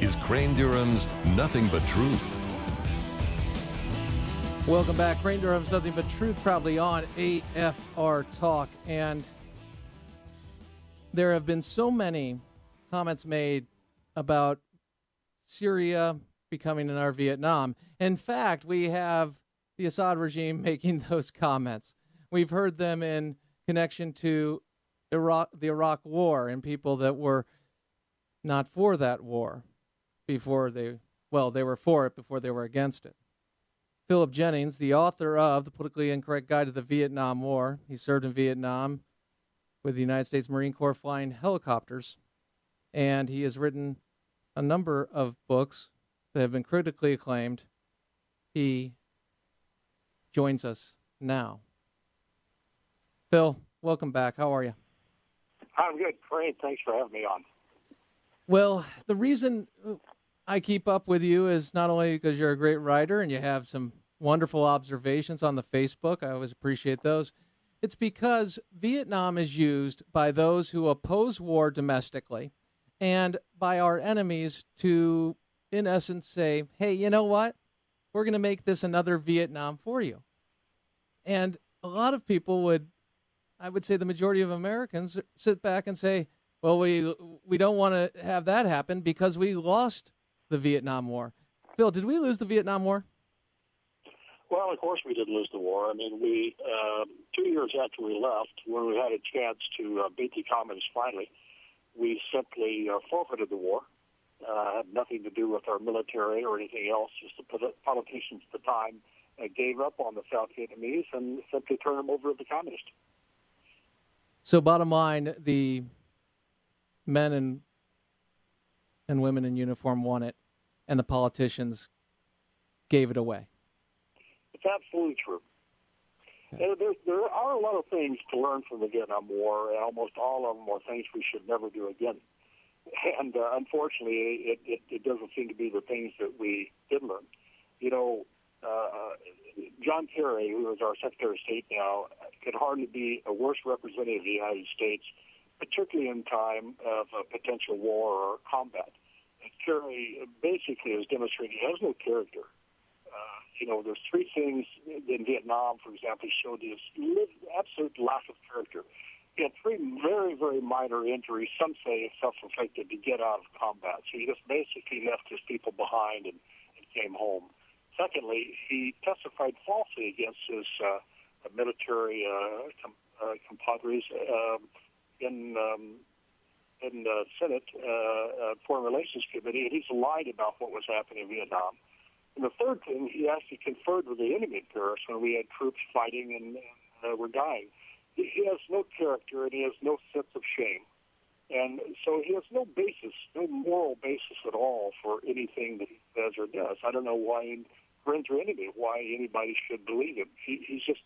is Crane Durham's Nothing But Truth. Welcome back. Crane Durham's Nothing But Truth, proudly on AFR Talk. And there have been so many comments made about Syria becoming our Vietnam. In fact, we have the Assad regime making those comments. We've heard them in connection to the Iraq War and people that were not for that war before they were for it before they were against it. Philip Jennings, the author of The Politically Incorrect Guide to the Vietnam War. He served in Vietnam with the United States Marine Corps flying helicopters, and he has written a number of books that have been critically acclaimed. He joins us now. Phil, welcome back. How are you? I'm good. Great. Thanks for having me on. Well, the reason I keep up with you is not only because you're a great writer and you have some wonderful observations on the Facebook. I always appreciate those. It's because Vietnam is used by those who oppose war domestically and by our enemies to, in essence, say, hey, you know what? We're going to make this another Vietnam for you. And a lot of people I would say the majority of Americans sit back and say, well, we don't want to have that happen because we lost the Vietnam War. Phil, did we lose the Vietnam War? Well, of course we did lose the war. I mean, we 2 years after we left, when we had a chance to beat the communists finally, we simply forfeited the war. Had nothing to do with our military or anything else. Just the politicians at the time gave up on the South Vietnamese and simply turned them over to the communists. So bottom line, the men and women in uniform won it, and the politicians gave it away. It's absolutely true. Okay. There are a lot of things to learn from the Vietnam War, and almost all of them are things we should never do again. And unfortunately, it doesn't seem to be the things that we did learn. You know, John Kerry, who is our Secretary of State now, could hardly be a worse representative of the United States, particularly in time of a potential war or combat. And Kerry basically has demonstrated he has no character. There's three things in Vietnam, for example, he showed his absolute lack of character. He had three very, very minor injuries, some say self-inflicted, to get out of combat. So he just basically left his people behind and came home. Secondly, he testified falsely against his military compadres in the Senate Foreign Relations Committee, and he's lied about what was happening in Vietnam. And the third thing, he actually conferred with the enemy in Paris when we had troops fighting and were dying. He has no character and he has no sense of shame. And so he has no basis, no moral basis at all for anything that he says or does. I don't know why, friends or enemy, why anybody should believe him. He's just,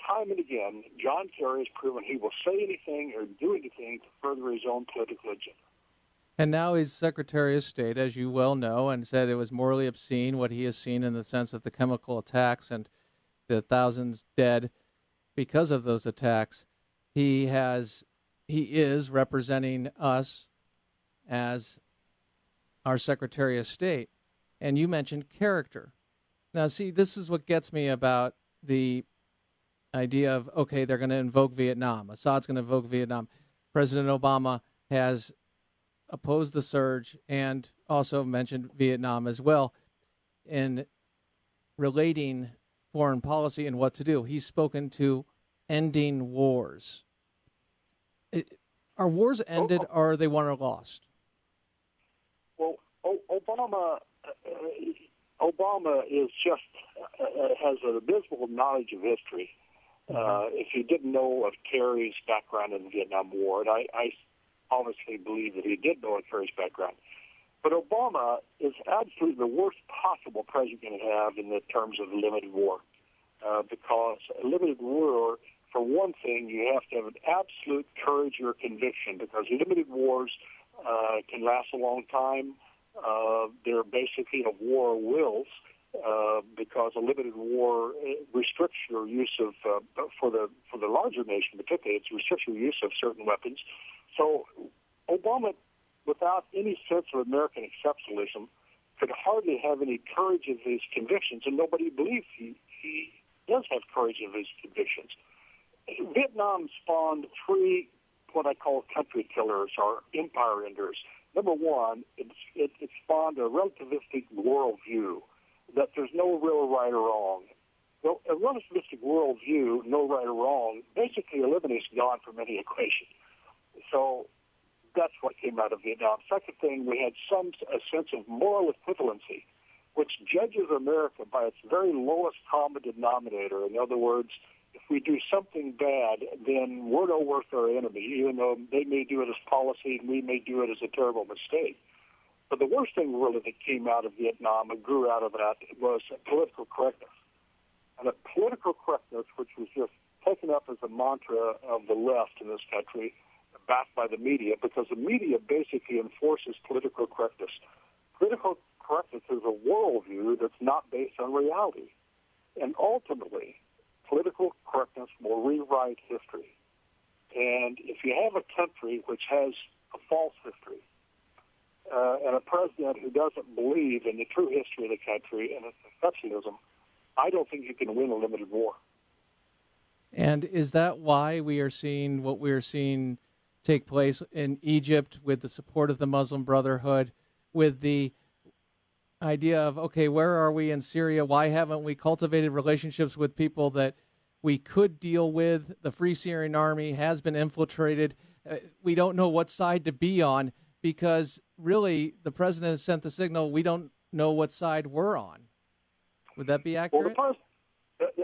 time and again, John Kerry has proven he will say anything or do anything to further his own political agenda. And now he's Secretary of State, as you well know, and said it was morally obscene what he has seen in the sense of the chemical attacks and the thousands dead because of those attacks. He is representing us as our Secretary of State. And you mentioned character. Now, see, this is what gets me about the idea of, okay, they're going to invoke Vietnam. Assad's going to invoke Vietnam. President Obama has opposed the surge and also mentioned Vietnam as well in relating foreign policy and what to do. He's spoken to ending wars. Are wars ended or are they won or lost? Well, Obama is just has an abysmal knowledge of history. If you didn't know of Kerry's background in the Vietnam War, and I honestly believe that he did know of Kerry's background, but Obama is absolutely the worst possible president to have in the terms of limited war, because a limited war, for one thing, you have to have an absolute courage or conviction, because limited wars can last a long time. They're basically a war of wills, because a limited war restricts your use of, for the larger nation particularly, it restricts your use of certain weapons. So Obama without any sense of American exceptionalism, could hardly have any courage of his convictions, and nobody believes he does have courage of his convictions. Vietnam spawned three what I call country killers or empire enders. Number one, it spawned a relativistic worldview that there's no real right or wrong. Well, a relativistic worldview, no right or wrong, basically eliminates God from any equation. So that's what came out of Vietnam. Second thing, we had a sense of moral equivalency, which judges America by its very lowest common denominator. In other words, if we do something bad, then we're no worse our enemy, even though they may do it as policy and we may do it as a terrible mistake. But the worst thing really that came out of Vietnam and grew out of that was political correctness. And a political correctness, which was just taken up as a mantra of the left in this country, backed by the media, because the media basically enforces political correctness. Political correctness is a worldview that's not based on reality. And ultimately, political correctness will rewrite history. And if you have a country which has a false history, and a president who doesn't believe in the true history of the country and its exceptionalism, I don't think you can win a limited war. And is that why we are seeing what we are seeing take place in Egypt with the support of the Muslim Brotherhood, with the idea of, okay, where are we in Syria? Why haven't we cultivated relationships with people that we could deal with? The Free Syrian Army has been infiltrated. We don't know what side to be on because really the president has sent the signal we don't know what side we're on. Would that be accurate? Well,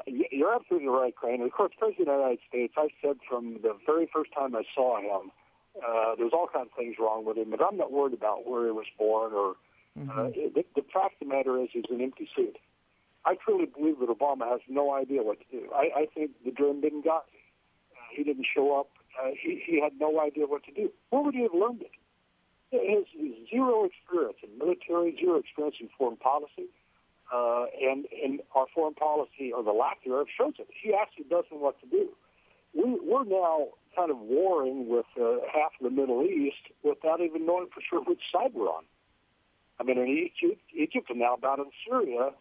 you're absolutely right, Crane. And of course, President of the United States, I said from the very first time I saw him, there's all kinds of things wrong with him, but I'm not worried about where he was born or the fact of the matter is he's an empty suit. I truly believe that Obama has no idea what to do. I think the dream didn't got me. He didn't show up. He had no idea what to do. Where would he have learned it? He has zero experience in military, zero experience in foreign policy. And our foreign policy, or the lack thereof, shows it. He actually doesn't know what to do. We're now kind of warring with half of the Middle East without even knowing for sure which side we're on. I mean, in Egypt and now about in Syria,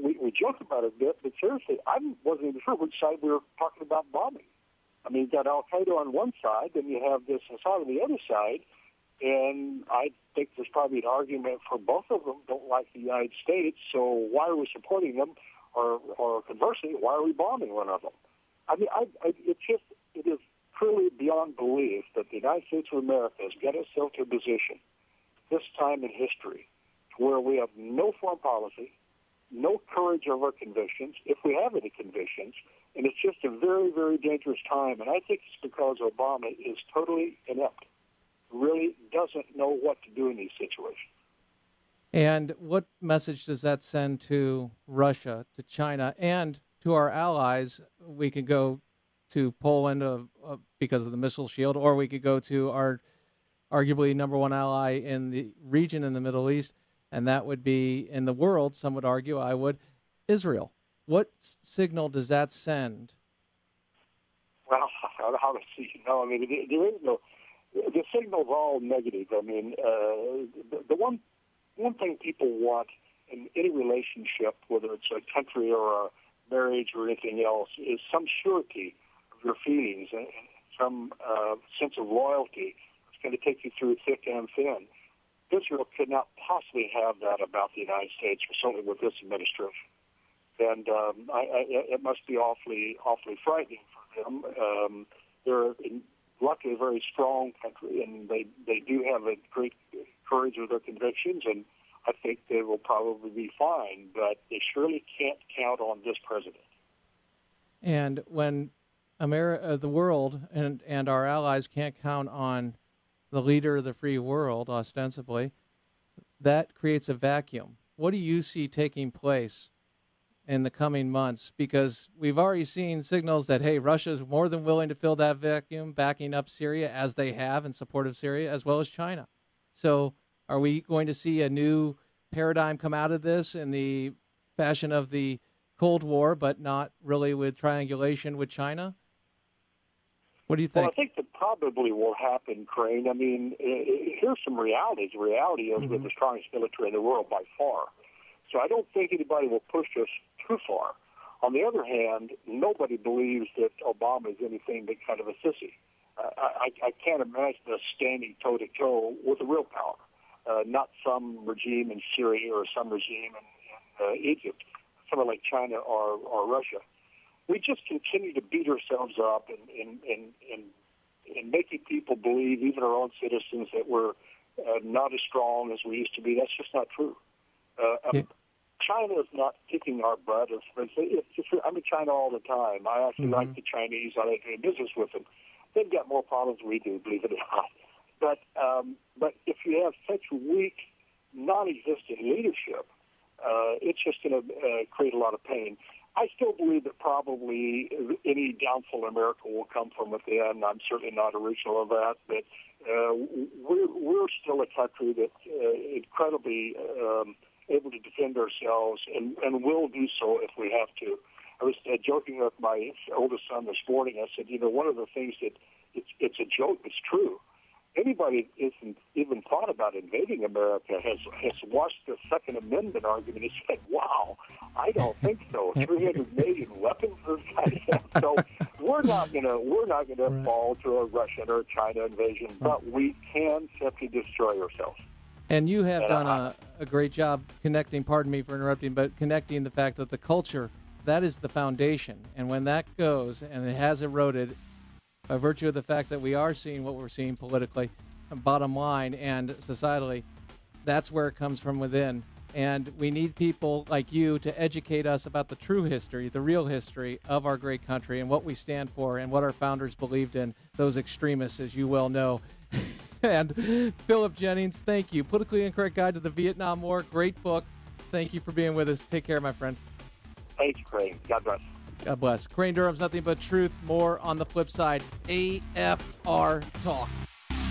we joke about it a bit, but seriously, I wasn't even sure which side we were talking about bombing. I mean, you've got Al-Qaeda on one side, then you have this Assad on the other side, and I think there's probably an argument for both of them don't like the United States, so why are we supporting them? Or conversely, why are we bombing one of them? I mean, it is truly beyond belief that the United States of America has got itself to a position this time in history where we have no foreign policy, no courage of our convictions, if we have any convictions, and it's just a very, very dangerous time. And I think it's because Obama is totally inept, really doesn't know what to do in these situations. And what message does that send to Russia, to China, and to our allies? We could go to Poland because of the missile shield, or we could go to our arguably number one ally in the region in the Middle East, and that would be in the world, some would argue, Israel. What signal does that send? Well, how to see? No, I mean, there is no. The signal's all negative. I mean, the one thing people want in any relationship, whether it's a country or a marriage or anything else, is some surety of your feelings and some sense of loyalty. It's going to take you through thick and thin. Israel could not possibly have that about the United States, or certainly with this administration. And it must be awfully frightening for them. They're luckily a very strong country, and they do have a great courage with their convictions, and I think they will probably be fine, but they surely can't count on this president. And when the world and our allies can't count on the leader of the free world, ostensibly, that creates a vacuum. What do you see taking place in the coming months? Because we've already seen signals that, hey, Russia is more than willing to fill that vacuum, backing up Syria as they have in support of Syria, as well as China. So are we going to see a new paradigm come out of this in the fashion of the Cold War, but not really with triangulation with China? What do you Well, think? I think that probably will happen, Crane. I mean, here's some realities. The reality is we're the strongest military in the world by far. So I don't think anybody will push us too far. On the other hand, nobody believes that Obama is anything but kind of a sissy. I can't imagine us standing toe-to-toe with a real power, not some regime in Syria or some regime in Egypt, somewhere like China or Russia. We just continue to beat ourselves up and making people believe, even our own citizens, that we're not as strong as we used to be. That's just not true. China is not kicking our butt. I'm in China all the time. I actually like the Chinese. I like doing business with them. They've got more problems than we do, believe it or not. But if you have such weak, non-existent leadership, it's just going to create a lot of pain. I still believe that probably any downfall in America will come from within. I'm certainly not original of that, but we're still a country that's incredibly able to defend ourselves and will do so if we have to. I was joking with my oldest son this morning. I said, one of the things that it's a joke, it's true. Anybody who isn't even thought about invading America has watched the Second Amendment argument and said, wow, I don't think so. 300 million weapons this guy has. So we're not gonna fall to a Russian or a China invasion, but we can simply destroy ourselves. And you have done a great job connecting, pardon me for interrupting, but connecting the fact that the culture, that is the foundation. And when that goes, and it has eroded by virtue of the fact that we are seeing what we're seeing politically, bottom line, and societally, that's where it comes from within. And we need people like you to educate us about the true history, the real history of our great country and what we stand for and what our founders believed in, those extremists, as you well know. And Philip Jennings, thank you. Politically Incorrect Guide to the Vietnam War. Great book. Thank you for being with us. Take care, my friend. Thanks, Craig. God bless. God bless. Crane Durham's Nothing But Truth. More on the flip side. AFR Talk.